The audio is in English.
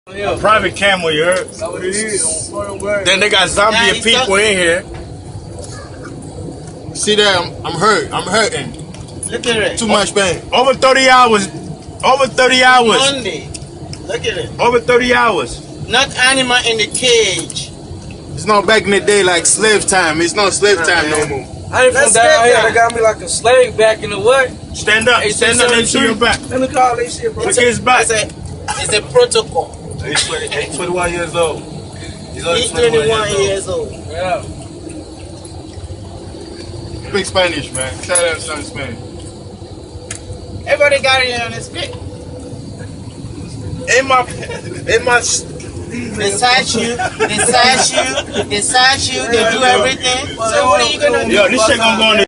A private camera, you heard? That's what it is. Then they got zombie people in here. See that? I'm hurt. I'm hurting. Look at it. Too much pain. Over 30 hours. Over 30 hours. Monday. Look at it. Over 30 hours. Not animal in the cage. It's not back in the day like slave time. It's not slave time no more. I ain't from down here. They got me like a slave back in the what? Stand up. Stand up and see your back. Let me call this shit, bro. Look at his back. It's a protocol. He's 21 years old. He's 21 years old. Yeah. Speak Spanish, man. Try that some Spanish. Everybody got it on his feet. In my They search you, they do everything. So what are you gonna do? yo, this shit gonna go in the